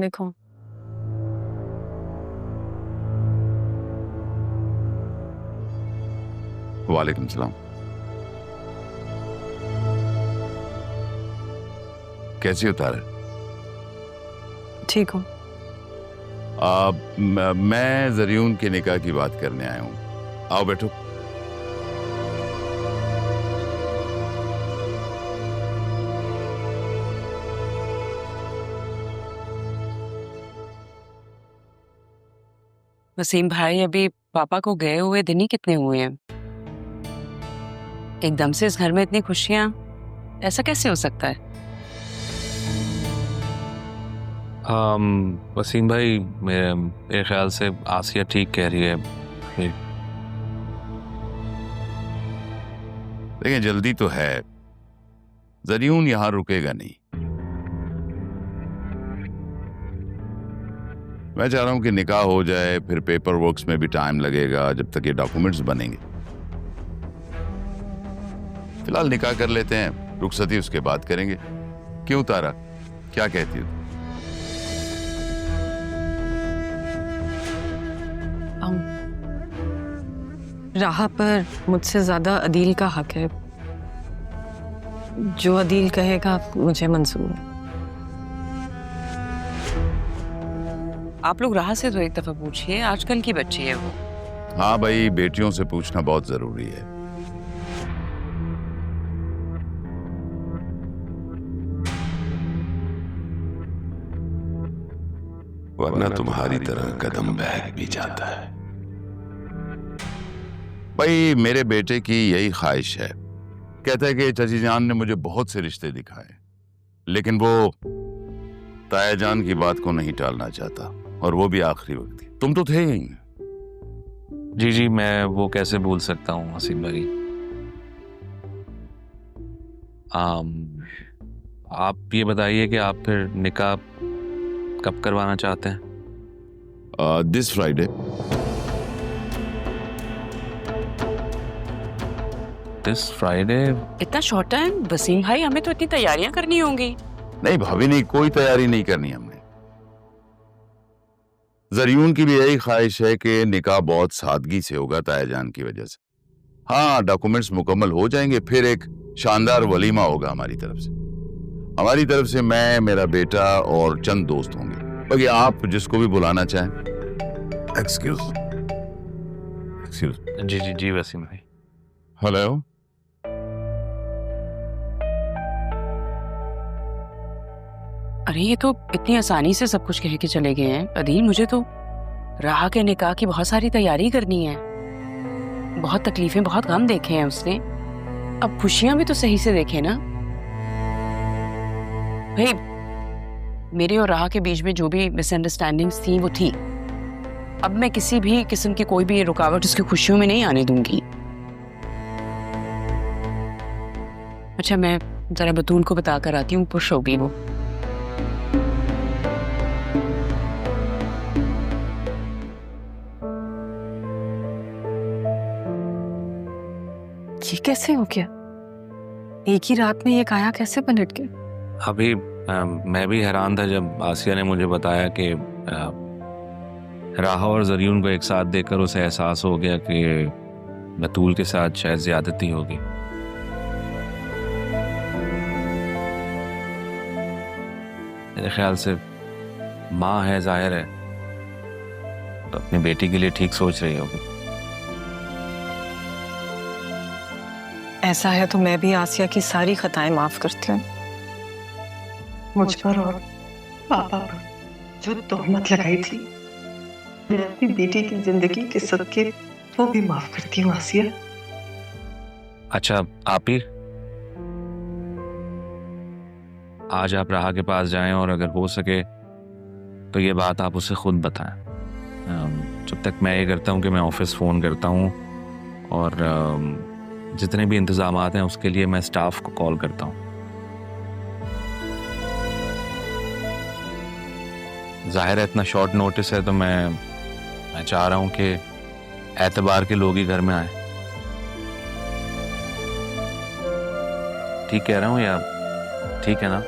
अलैकुम। वालेकुम सलाम। कैसी हो तारा? ठीक हूँ। मैं जरियून के निकाह की बात करने आया हूँ। आओ बैठो। वसीम भाई, अभी पापा को गए हुए दिन ही कितने हुए हैं? एकदम से इस घर में इतनी खुशियां, ऐसा कैसे हो सकता है? वसीम भाई, मेरे ख्याल से आसिया ठीक कह रही है। देखें, जल्दी तो है, जरियून यहां रुकेगा नहीं। मैं चाह रहा हूं कि निकाह हो जाए, फिर पेपर वर्क्स में भी टाइम लगेगा जब तक ये डॉक्यूमेंट्स बनेंगे। फिलहाल निकाह कर लेते हैं, रुखसती उसके बाद करेंगे। क्यों तारा, क्या कहती हो? राहा पर मुझसे ज्यादा अदील का हक है। जो अदील कहेगा मुझे मंजूर है। आप लोग राह से तो एक दफा पूछिए, आजकल की बच्ची है वो। हाँ भाई, बेटियों से पूछना बहुत जरूरी है। वरना तुम्हारी तरह कदम बहक भी जाता है। भाई, मेरे बेटे की यही ख्वाहिश है। कहता है कि चाची जान ने मुझे बहुत से रिश्ते दिखाए, लेकिन वो ताया जान की बात को नहीं टालना चाहता, और वो भी आखिरी वक्त। तुम तो थे ही। जी जी, मैं वो कैसे भूल सकता हूँ वसीम भाई। आप ये बताइए कि आप फिर निकाह कब करवाना चाहते हैं? This Friday. This Friday? इतना शॉर्ट टाइम वसीम भाई, हमें तो इतनी तैयारियां करनी होंगी। नहीं भाभी, नहीं, कोई तैयारी नहीं करनी हमने। जरियून की भी यही ख्वाहिश है कि निकाह बहुत सादगी से होगा ताया जान की वजह से। हाँ, डॉक्यूमेंट्स मुकम्मल हो जाएंगे, फिर एक शानदार वलीमा होगा हमारी तरफ से। हमारी तरफ से मैं, मेरा बेटा और चंद दोस्त होंगे। बाकी आप जिसको भी बुलाना चाहें। एक्सक्यूज। जी जी जी वसीम भाई। हेलो। अरे, ये तो इतनी आसानी से सब कुछ कह के चले गए हैं। अदील, मुझे तो राह के निकाह की बहुत सारी तैयारी करनी है। बहुत तकलीफें, बहुत गम देखे हैं उसने। अब खुशियां भी तो सही से देखे ना भाई। मेरे और राह के बीच में जो भी मिसअंडरस्टैंडिंग्स थी वो थी। अब मैं किसी भी किस्म की कोई भी रुकावट उसकी खुशियों में नहीं आने दूंगी। अच्छा, मैं जरा बतूल को बता कर आती हूँ, पुश होगी वो। ये कैसे हो गया? एक ही रात में ये काया कैसे पलट गया? अभी मैं भी हैरान था जब आसिया ने मुझे बताया कि राहा और जरियून को एक साथ देखकर उसे एहसास हो गया कि बतूल के साथ शायद ज्यादती होगी। मेरे ख्याल से माँ है, जाहिर है, तो अपनी बेटी के लिए ठीक सोच रही होगी। ऐसा है तो मैं भी आसिया की सारी खताएं माफ करती हूँ। मुझ पर और पापा पर जो तोहमत लगाई थी, मैं अपनी बेटी की जिंदगी के सदके वो भी माफ करती हूँ आसिया। अच्छा, आप ही आज आप राहा के पास जाएं और अगर हो सके तो ये बात आप उसे खुद बताएं। जब तक मैं ये करता हूँ कि मैं ऑफिस फ़ोन करता हूँ और जितने भी इंतज़ामात हैं उसके लिए मैं स्टाफ को कॉल करता हूँ। ज़ाहिर है इतना शॉर्ट नोटिस है, तो मैं चाह रहा हूँ कि एतबार के लोग ही घर में आए। ठीक कह रहा हूँ या ठीक है ना?